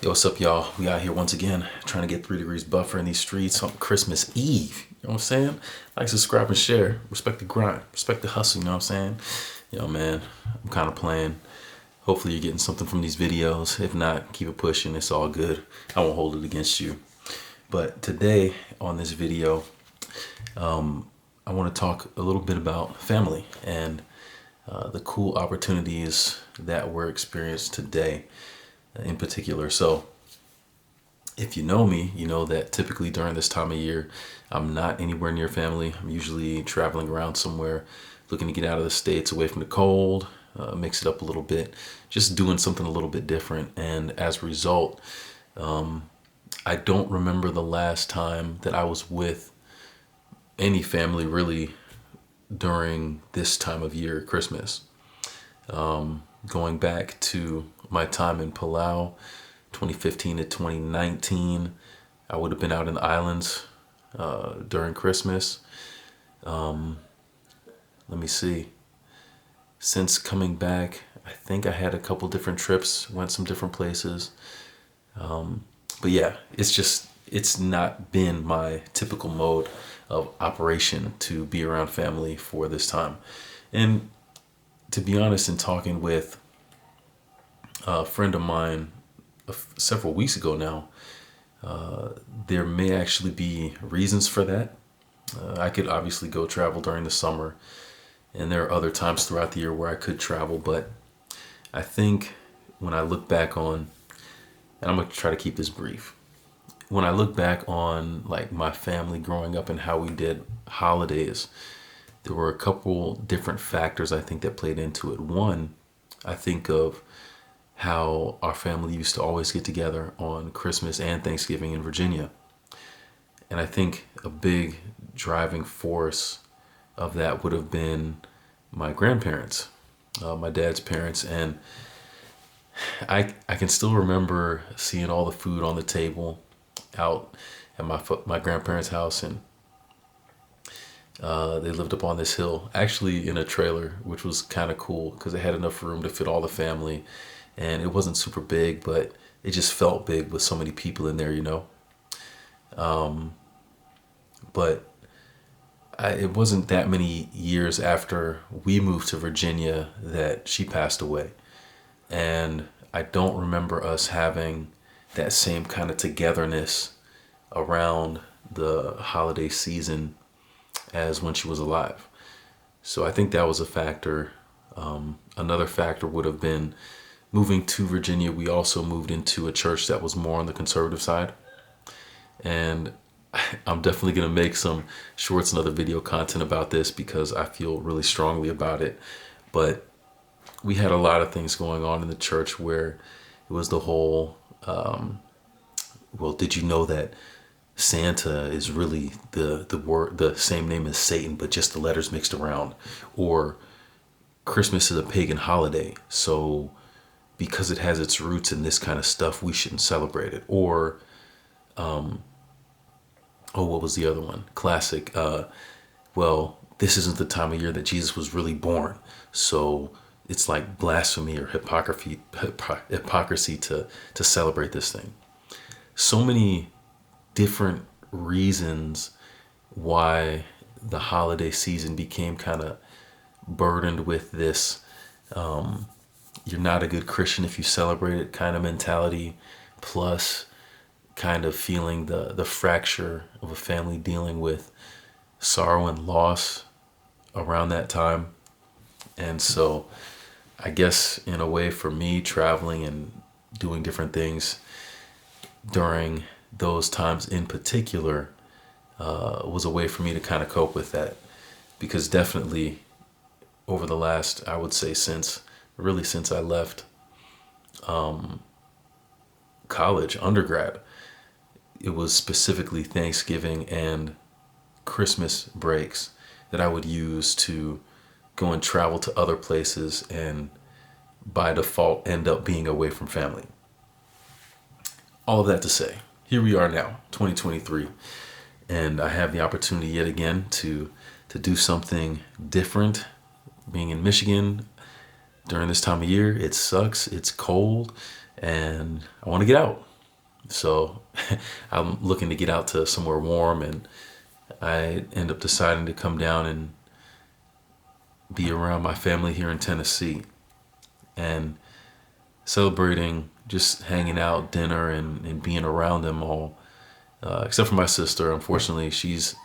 Yo, what's up, y'all? We out here once again trying to get 3 degrees buffer in these streets on Christmas Eve. You know what I'm saying? Like, subscribe, and share. Respect the grind. Respect the hustle. You know what I'm saying? Yo, man, I'm kind of playing. Hopefully, you're getting something from these videos. If not, keep it pushing. It's all good. I won't hold it against you. But today on this video, I want to talk a little bit about family and the cool opportunities that we're experienced today in particular. So if you know me, you know that typically during this time of year, I'm not anywhere near family. I'm usually traveling around somewhere, looking to get out of the States, away from the cold, mix it up a little bit, just doing something a little bit different. And as a result, I don't remember the last time that I was with any family really during this time of year, Christmas. Going back to my time in Palau, 2015 to 2019, I would have been out in the islands during Christmas. Let me see. Since coming back, I think I had a couple different trips, went some different places. But yeah, it's not been my typical mode of operation to be around family for this time. And to be honest, in talking with a friend of mine several weeks ago now, there may actually be reasons for that. I could obviously go travel during the summer, and there are other times throughout the year where I could travel, but I think when I look back on, and I'm going to try to keep this brief. When I look back on like my family growing up and how we did holidays, there were a couple different factors I think that played into it. One, I think of how our family used to always get together on Christmas and Thanksgiving in Virginia. And I think a big driving force of that would have been my grandparents, my dad's parents. And I can still remember seeing all the food on the table out at my grandparents' house, and they lived up on this hill, actually in a trailer, which was kind of cool because it had enough room to fit all the family, and it wasn't super big, but it just felt big with so many people in there, you know. But it wasn't that many years after we moved to Virginia that she passed away, and I don't remember us having that same kind of togetherness around the holiday season as when she was alive. So I think that was a factor. Another factor would have been moving to Virginia. We also moved into a church that was more on the conservative side. And I'm definitely going to make some shorts and other video content about this because I feel really strongly about it. But we had a lot of things going on in the church where it was the whole, well, did you know that Santa is really the same name as Satan, but just the letters mixed around? Or Christmas is a pagan holiday, so because it has its roots in this kind of stuff, we shouldn't celebrate it. Or what was the other one? Classic. Well, this isn't the time of year that Jesus was really born, so it's like blasphemy or hypocrisy to celebrate this thing. So many different reasons why the holiday season became kind of burdened with this you're not a good Christian if you celebrate it kind of mentality, plus kind of feeling the fracture of a family dealing with sorrow and loss around that time. And so I guess in a way for me, traveling and doing different things during those times in particular was a way for me to kind of cope with that. Because definitely over the last, I would say since I left college, undergrad, it was specifically Thanksgiving and Christmas breaks that I would use to go and travel to other places and by default end up being away from family. All of that to say, here we are now, 2023, and I have the opportunity yet again to do something different. Being in Michigan during this time of year, it sucks, it's cold, and I want to get out. So I'm looking to get out to somewhere warm, and I end up deciding to come down and be around my family here in Tennessee and celebrating, just hanging out, dinner, and being around them all. Except for my sister. Unfortunately, she's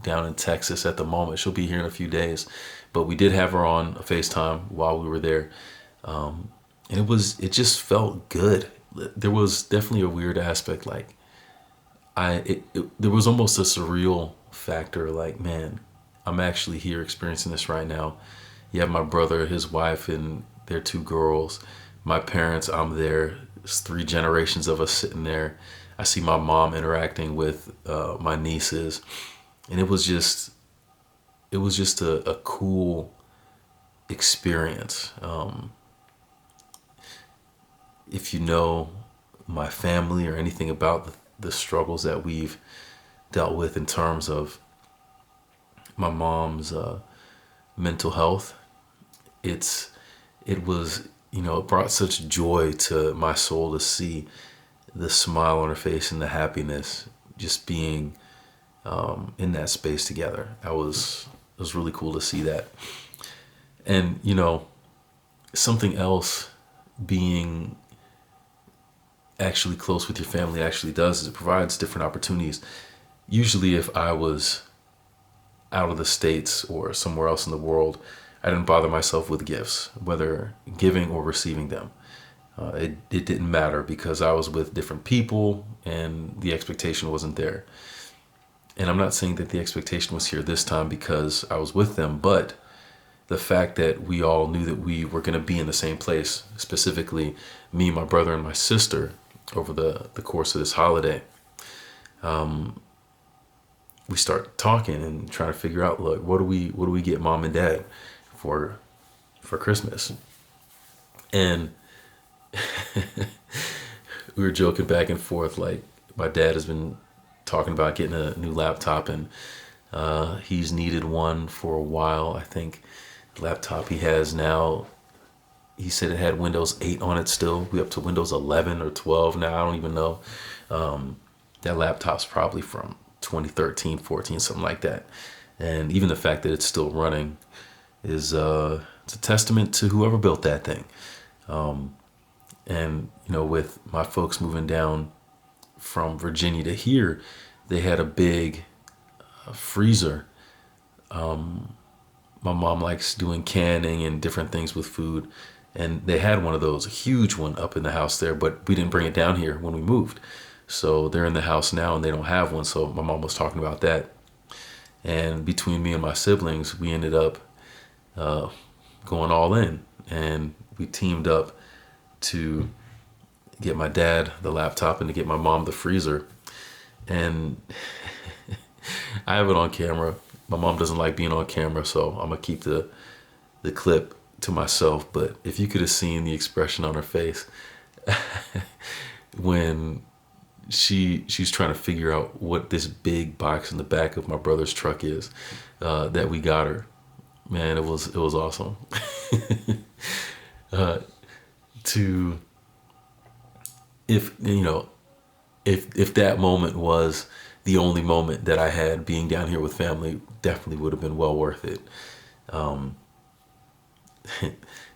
down in Texas at the moment. She'll be here in a few days. But we did have her on a FaceTime while we were there. And it just felt good. There was definitely a weird aspect. Like, there was almost a surreal factor. Like, man, I'm actually here experiencing this right now. You have my brother, his wife, and their two girls. My parents, I'm there. It's 3 generations of us sitting there. I see my mom interacting with my nieces, and it was just a cool experience. If you know my family or anything about the struggles that we've dealt with in terms of my mom's mental health, it was, it brought such joy to my soul to see the smile on her face and the happiness just being in that space together. It was really cool to see that. And, something else, being actually close with your family actually does is it provides different opportunities. Usually if I was out of the States or somewhere else in the world, I didn't bother myself with gifts, whether giving or receiving them. It didn't matter because I was with different people and the expectation wasn't there. And I'm not saying that the expectation was here this time because I was with them, but the fact that we all knew that we were going to be in the same place, specifically me, my brother, and my sister, over the course of this holiday, we start talking and trying to figure out, look, what do we get mom and dad for Christmas? And we were joking back and forth, like my dad has been talking about getting a new laptop, and he's needed one for a while. I think the laptop he has now, he said it had Windows 8 on it still. We're up to Windows 11 or 12 now. I don't even know. That laptop's probably from 2013, 14, something like that. And even the fact that it's still running is it's a testament to whoever built that thing. And, with my folks moving down from Virginia to here, they had a big freezer. My mom likes doing canning and different things with food. And they had one of those, a huge one up in the house there, but we didn't bring it down here when we moved. So they're in the house now and they don't have one. So my mom was talking about that. And between me and my siblings, we ended up going all in. And we teamed up to get my dad the laptop and to get my mom the freezer. And I have it on camera. My mom doesn't like being on camera, so I'm gonna keep the clip to myself. But if you could have seen the expression on her face when she's trying to figure out what this big box in the back of my brother's truck is that we got her, man, it was awesome. To if that moment was the only moment that I had being down here with family, definitely would have been well worth it.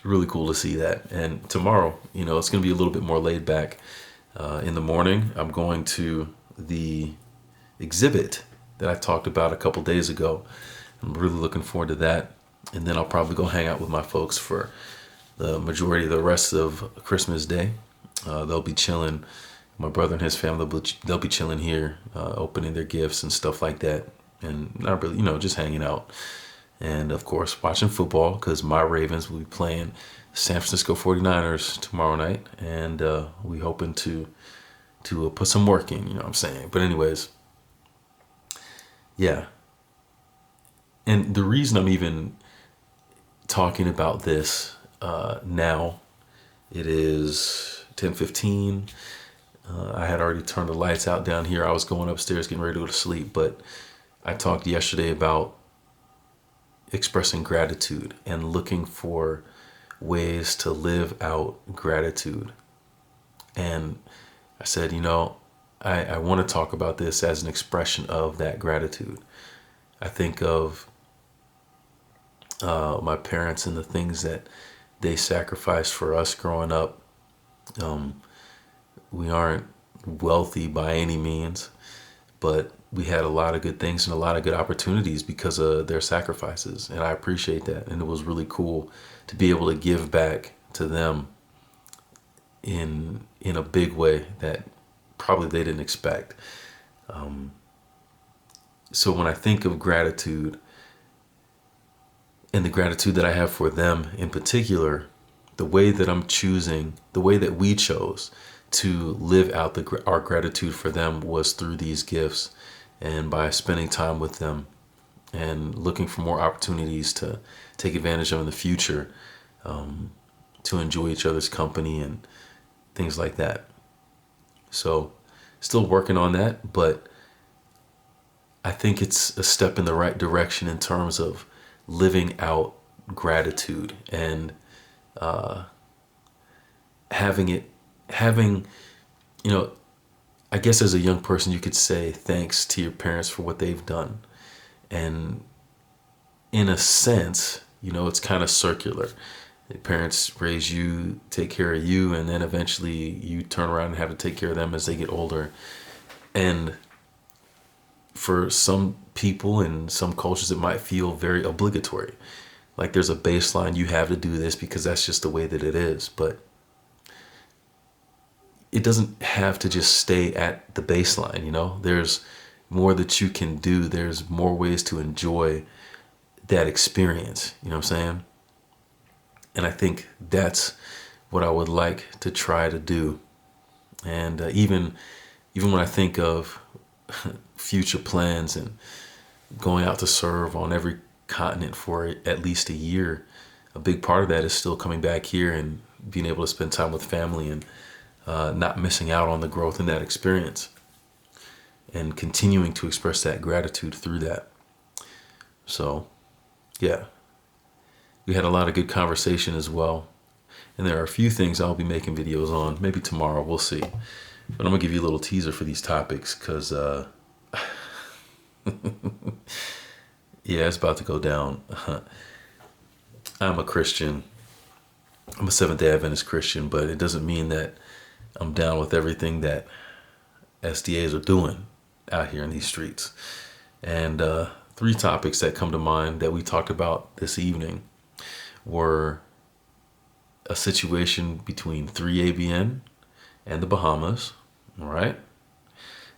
Really cool to see that. And tomorrow, it's going to be a little bit more laid back. In the morning, I'm going to the exhibit that I talked about a couple days ago. I'm really looking forward to that. And then I'll probably go hang out with my folks for the majority of the rest of Christmas Day. They'll be chilling. My brother and his family, they'll be chilling here, opening their gifts and stuff like that. And not really, just hanging out. And of course, watching football because my Ravens will be playing San Francisco 49ers tomorrow night. And we hoping to put some work in, you know what I'm saying? But anyways, yeah. And the reason I'm even talking about this now, it is 10:15. I had already turned the lights out down here. I was going upstairs getting ready to go to sleep, but I talked yesterday about expressing gratitude and looking for ways to live out gratitude. And I said, I want to talk about this as an expression of that gratitude. I think of my parents and the things that they sacrificed for us growing up. We aren't wealthy by any means, but we had a lot of good things and a lot of good opportunities because of their sacrifices. And I appreciate that. And it was really cool to be able to give back to them in a big way that probably they didn't expect. So when I think of gratitude and the gratitude that I have for them in particular, the way that the way that we chose to live out our gratitude for them was through these gifts and by spending time with them and looking for more opportunities to take advantage of in the future, to enjoy each other's company and things like that. So still working on that, but I think it's a step in the right direction in terms of living out gratitude and having, I guess as a young person, you could say thanks to your parents for what they've done. And in a sense, it's kind of circular. Your parents raise you, take care of you, and then eventually you turn around and have to take care of them as they get older. And for some people in some cultures, it might feel very obligatory. Like there's a baseline, you have to do this because that's just the way that it is. But it doesn't have to just stay at the baseline, There's more that you can do. There's more ways to enjoy that experience, you know what I'm saying? And I think that's what I would like to try to do. And even when I think of future plans and going out to serve on every continent for at least a year, a big part of that is still coming back here and being able to spend time with family and not missing out on the growth in that experience and continuing to express that gratitude through that. So, yeah, we had a lot of good conversation as well. And there are a few things I'll be making videos on, maybe tomorrow, we'll see. But I'm gonna give you a little teaser for these topics because, yeah, it's about to go down. I'm a Christian. I'm a Seventh-day Adventist Christian, but it doesn't mean that I'm down with everything that SDAs are doing out here in these streets. And 3 topics that come to mind that we talked about this evening were a situation between 3ABN and the Bahamas, all right?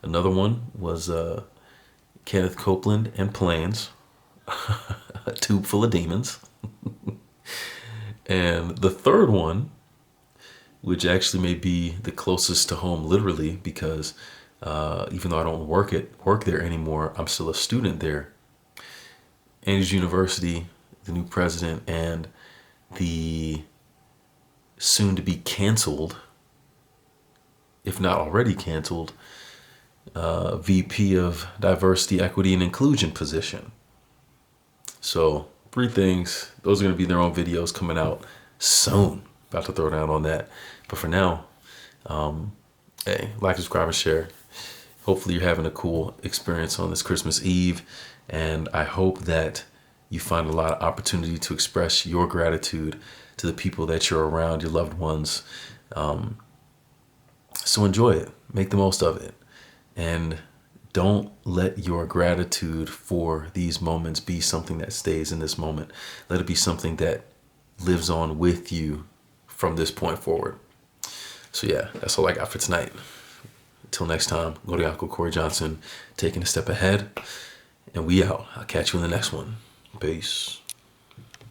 Another one was Kenneth Copeland and Planes, a tube full of demons. And the third one, which actually may be the closest to home literally because even though I don't work there anymore, I'm still a student there. Andrews University, the new president, and the soon to be canceled, if not already canceled, VP of Diversity, Equity, and Inclusion position. So 3 things. Those are going to be their own videos coming out soon. About to throw down on that. But for now, hey, like, subscribe, and share. Hopefully you're having a cool experience on this Christmas Eve. And I hope that you find a lot of opportunity to express your gratitude to the people that you're around, your loved ones. So enjoy it. Make the most of it. And don't let your gratitude for these moments be something that stays in this moment. Let it be something that lives on with you from this point forward. So yeah, that's all I got for tonight. Until next time, go to Uncle Corey Johnson, taking a step ahead, and we out. I'll catch you in the next one. Peace.